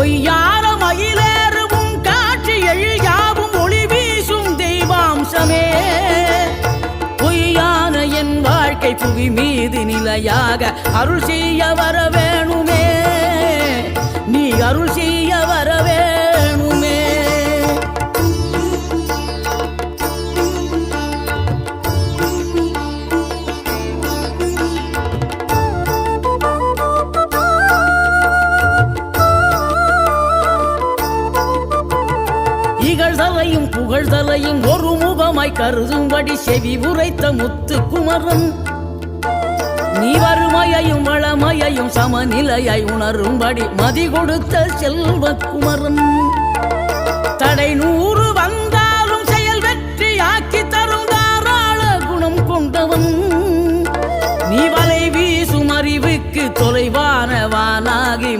பொய்யார மயிலேறும் காட்சி எழியாவும் ஒளி வீசும் தெய்வாம்சமே பொய்யான என் வாழ்க்கை புவி மீது நிலையாக அருள் செய்ய வர வேணுமே நீ அருள் செய்ய வர வேணுமே இகழ்தலையும் புகழ்தலையும் ஒரு முகமாய் கருதும்படி செவி உரைத்த முத்து குமரன் நீ வறுமையையும் வளமையையும் சமநிலையை உணரும்படி மதி கொடுத்த செல்வ குமரன் தடை 100 வந்தாலும் செயல் வெற்றியாக்கி தரும் தாராள குணம் கொண்டவன் நீ வலை வீசும் அறிவுக்கு தொலைவான வானாகி